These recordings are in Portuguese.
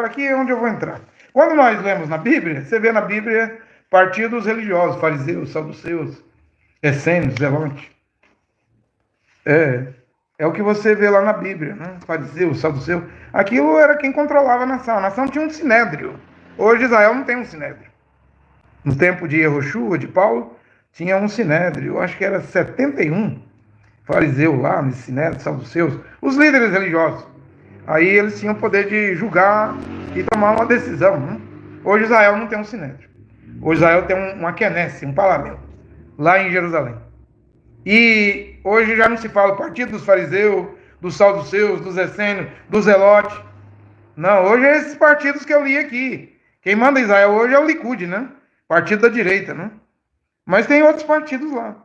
aqui é onde eu vou entrar. Quando nós lemos na Bíblia, você vê na Bíblia partidos religiosos, fariseus, saduceus, essênios, zelotes. É o que você vê lá na Bíblia, né? Fariseu, saduceu. Aquilo era quem controlava a nação. A nação tinha um sinédrio. Hoje Israel não tem um sinédrio. No tempo de Yehoshua, de Paulo, tinha um sinédrio. Eu acho que era 71 fariseus lá, nesse sinédrio, saduceus. Os líderes religiosos. Aí eles tinham o poder de julgar e tomar uma decisão, né? Hoje Israel não tem um sinédrio. Hoje Israel tem uma quenesse, um parlamento, lá em Jerusalém. E hoje já não se fala o partido dos fariseus, dos saduceus, dos essênios, dos zelotes. Não, hoje é esses partidos que eu li aqui. Quem manda Israel hoje é o Likud, né? Partido da direita, né? Mas tem outros partidos lá.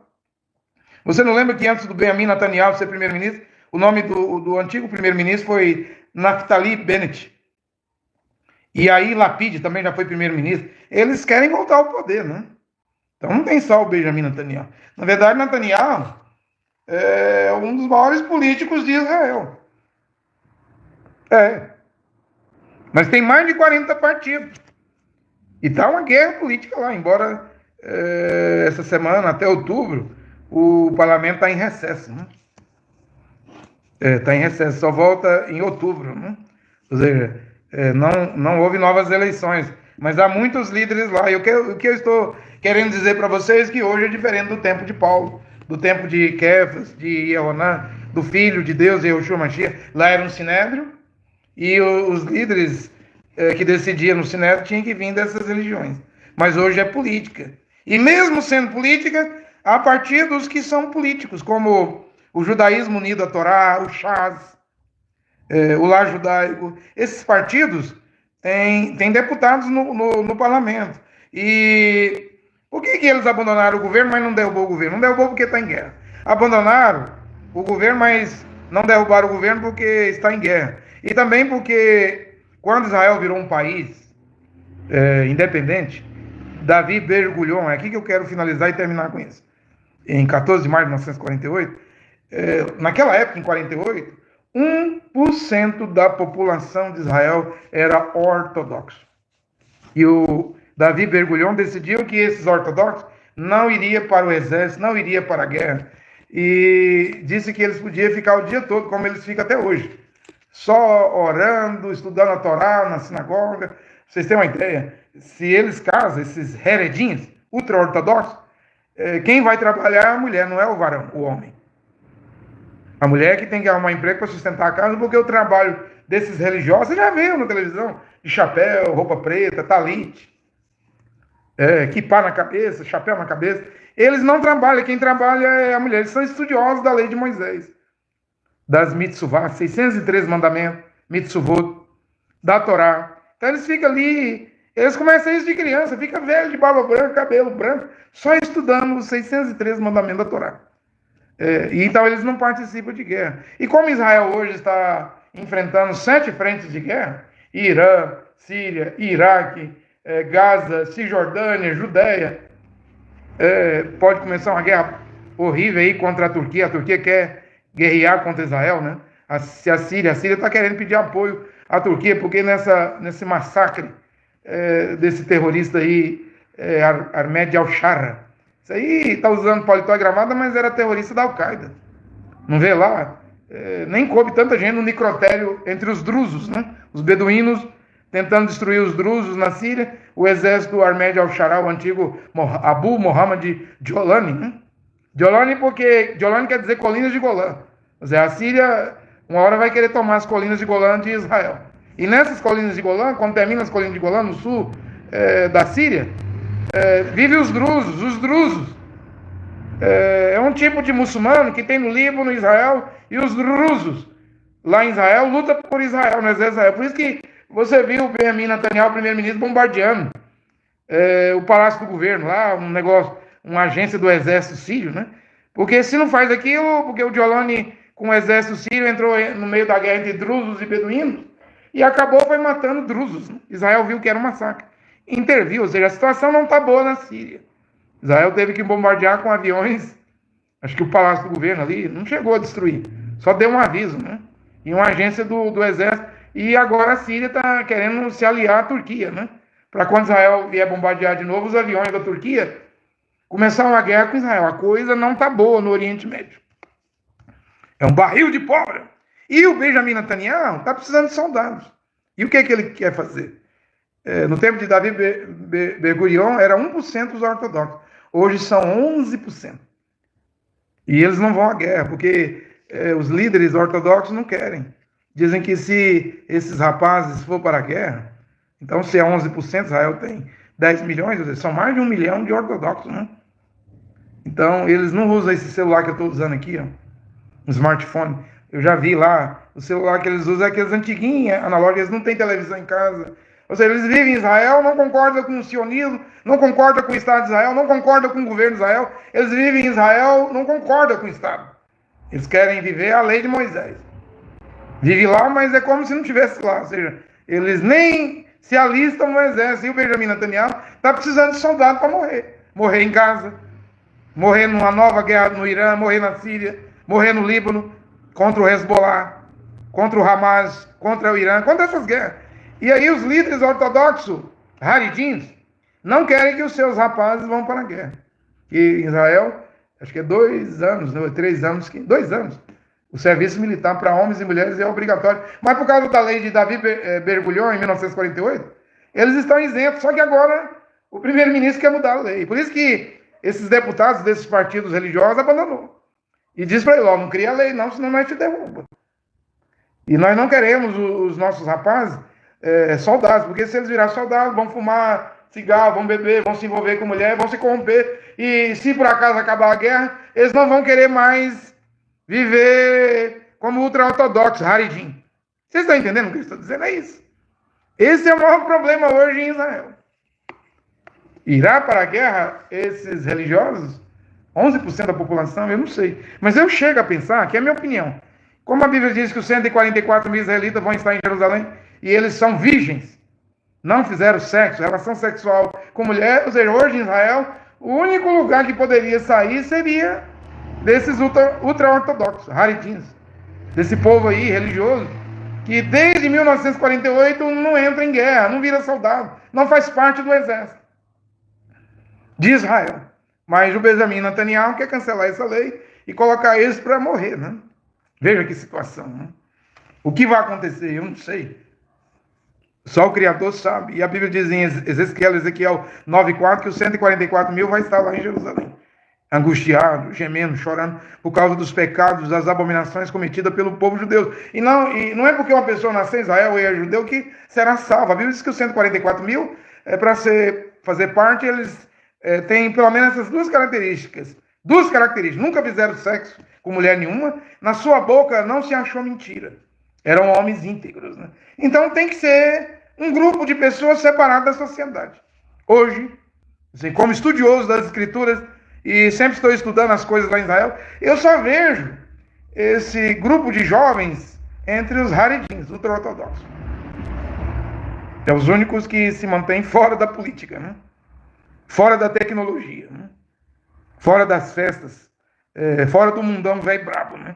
Você não lembra que antes do Benjamin Netanyahu ser primeiro-ministro, o nome do antigo primeiro-ministro foi Naftali Bennett. E aí Lapid também já foi primeiro-ministro. Eles querem voltar ao poder, né? Então não tem só o Benjamin Netanyahu. Na verdade, Netanyahu é um dos maiores políticos de Israel. Mas tem mais de 40 partidos. E está uma guerra política lá, embora essa semana, até outubro, o parlamento está em recesso, né? Está em recesso, só volta em outubro, né? Ou seja, não houve novas eleições, mas há muitos líderes lá. E o que eu estou querendo dizer para vocês é que hoje é diferente do tempo de Paulo, do tempo de Kefas, de Yehoná, do Filho de Deus, Yehoshua Mashiach. Lá era um sinédrio, e os líderes que decidiam no sinédrio tinham que vir dessas religiões. Mas hoje é política. E mesmo sendo política, há partidos que são políticos, como o judaísmo unido à Torá, o Shas, o Lar Judaico. Esses partidos têm deputados no parlamento. E por que eles abandonaram o governo, mas não derrubou o governo? Não derrubou porque está em guerra. Abandonaram o governo, mas não derrubaram o governo porque está em guerra. E também porque quando Israel virou um país independente, Davi Bergulhon, é aqui que eu quero finalizar e terminar com isso. Em 14 de março de 1948, naquela época, em 48, 1% da população de Israel era ortodoxo. E o Davi Bergulhon decidiu que esses ortodoxos não iriam para o exército, não iriam para a guerra. E disse que eles podiam ficar o dia todo, como eles ficam até hoje. Só orando, estudando a Torá na sinagoga. Pra vocês terem uma ideia, se eles casam, esses heredinhos, ultra-ortodoxos, quem vai trabalhar é a mulher, não é o varão, o homem. A mulher que tem que arrumar emprego para sustentar a casa, porque o trabalho desses religiosos, você já viu na televisão, de chapéu, roupa preta, talite, quipá na cabeça, chapéu na cabeça. Eles não trabalham, quem trabalha é a mulher. Eles são estudiosos da lei de Moisés, das mitzvot, 613 mandamentos, mitzvot, da Torá. Então eles ficam ali, eles começam isso de criança, fica velho de barba branca, cabelo branco, só estudando os 613 mandamentos da Torá. E então eles não participam de guerra. E como Israel hoje está enfrentando 7 frentes de guerra, Irã, Síria, Iraque, Gaza, Cisjordânia, Judéia, pode começar uma guerra horrível aí contra a Turquia quer guerrear contra Israel, né? A Síria está querendo pedir apoio à Turquia, porque nesse massacre desse terrorista aí, Ahmed al-Shara, isso aí está usando paletó e gravata, mas era terrorista da Al-Qaeda. Não vê lá? Nem coube tanta gente no necrotério entre os drusos, né? Os beduínos tentando destruir os drusos na Síria, o exército do Ahmed al-Shara, o antigo Abu Muhammad Jolani, né? Jolani quer dizer colinas de Golã. Ou seja, a Síria, uma hora vai querer tomar as colinas de Golã de Israel. E nessas colinas de Golã, quando termina as colinas de Golã, no sul da Síria, vivem os drusos. Os drusos é um tipo de muçulmano que tem no Líbano, Israel, e os drusos lá em Israel lutam por Israel, no exército de Israel. Por isso que você viu o Benjamin Netanyahu, primeiro-ministro, bombardeando o palácio do governo lá, um negócio, uma agência do exército sírio, né? Porque se não faz aquilo, porque o Jolani com o exército sírio entrou no meio da guerra entre drusos e beduínos e foi matando drusos, né? Israel viu que era um massacre, interviu, ou seja, a situação não está boa na Síria. Israel teve que bombardear com aviões, acho que o palácio do governo ali não chegou a destruir, só deu um aviso, né? E uma agência do exército e agora a Síria está querendo se aliar à Turquia, né? Para quando Israel vier bombardear de novo, os aviões da Turquia começar uma guerra com Israel. A coisa não está boa no Oriente Médio. É um barril de pólvora. E o Benjamin Netanyahu está precisando de soldados. E o que ele quer fazer? No tempo de Davi Ben-Gurion, era 1% os ortodoxos. Hoje são 11%. E eles não vão à guerra, porque os líderes ortodoxos não querem. Dizem que se esses rapazes for para a guerra, então se é 11%, Israel tem 10 milhões, são mais de 1 milhão de ortodoxos, né? Então, eles não usam esse celular que eu estou usando aqui, ó, um smartphone. Eu já vi lá, o celular que eles usam é aqueles antiguinhos, analógicos, eles não têm televisão em casa. Ou seja, eles vivem em Israel, não concordam com o sionismo, não concordam com o Estado de Israel, não concordam com o governo de Israel. Eles vivem em Israel, não concordam com o Estado. Eles querem viver a lei de Moisés. Vive lá, mas é como se não estivesse lá. Ou seja, eles nem se alistam no exército. E o Benjamin Netanyahu está precisando de soldado para morrer. Morrer em Gaza, morrer numa nova guerra no Irã, morrer na Síria, morrer no Líbano, contra o Hezbollah, contra o Hamas, contra o Irã, contra essas guerras. E aí os líderes ortodoxos, Haridins, não querem que os seus rapazes vão para a guerra. Que em Israel, acho que é 2 anos, 3 anos, 2 anos, o serviço militar para homens e mulheres é obrigatório. Mas por causa da lei de Davi Ben-Gurion, em 1948, eles estão isentos. Só que agora o primeiro-ministro quer mudar a lei. Por isso que esses deputados desses partidos religiosos abandonou. E diz para ele, não cria lei não, senão nós te derruba. E nós não queremos os nossos rapazes soldados, porque se eles virarem soldados, vão fumar cigarro, vão beber, vão se envolver com mulher, vão se corromper. E se por acaso acabar a guerra, eles não vão querer mais viver como ultra-ortodoxos, Haridim. Vocês estão entendendo o que eu estou dizendo? É isso. Esse é o maior problema hoje em Israel. Irá para a guerra esses religiosos? 11% da população? Eu não sei. Mas eu chego a pensar, que é a minha opinião, como a Bíblia diz que os 144 mil israelitas vão estar em Jerusalém e eles são virgens, não fizeram sexo, relação sexual com mulher, ou seja, hoje em Israel, o único lugar que poderia sair seria desses ultra-ortodoxos, haridins, desse povo aí religioso, que desde 1948 não entra em guerra, não vira soldado, não faz parte do exército de Israel. Mas o Benjamin Netanyahu quer cancelar essa lei e colocar eles para morrer, né? Veja que situação, né? O que vai acontecer? Eu não sei. Só o Criador sabe. E a Bíblia diz em Ezequiel 9,4 que os 144 mil vai estar lá em Jerusalém. Angustiado, gemendo, chorando, por causa dos pecados, das abominações cometidas pelo povo judeu. E não é porque uma pessoa nasceu em Israel e é judeu que será salva. A Bíblia diz que os 144 mil, para fazer parte, eles têm pelo menos essas duas características. Nunca fizeram sexo com mulher nenhuma. Na sua boca não se achou mentira. Eram homens íntegros, né? Então tem que ser um grupo de pessoas separadas da sociedade. Hoje, assim, como estudioso das Escrituras, e sempre estou estudando as coisas lá em Israel, eu só vejo esse grupo de jovens entre os haredins, ultra-ortodoxos. É os únicos que se mantêm fora da política, né? Fora da tecnologia, né? Fora das festas, fora do mundão velho brabo, né?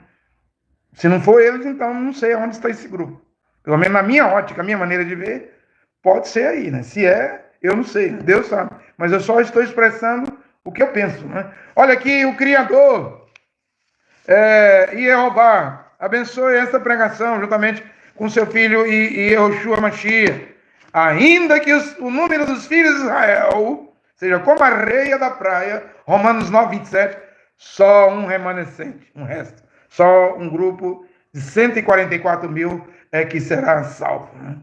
Se não for eles, então não sei onde está esse grupo. Pelo menos na minha ótica, a minha maneira de ver, pode ser aí, né? Se eu não sei, Deus sabe. Mas eu só estou expressando o que eu penso, né? Olha aqui, o Criador, Jeová, abençoe esta pregação juntamente com seu filho e Yehoshua Mashiach. Ainda que o número dos filhos de Israel seja como a areia da praia, Romanos 9, 27, só um remanescente, um resto. Só um grupo de 144 mil é que será salvo, né?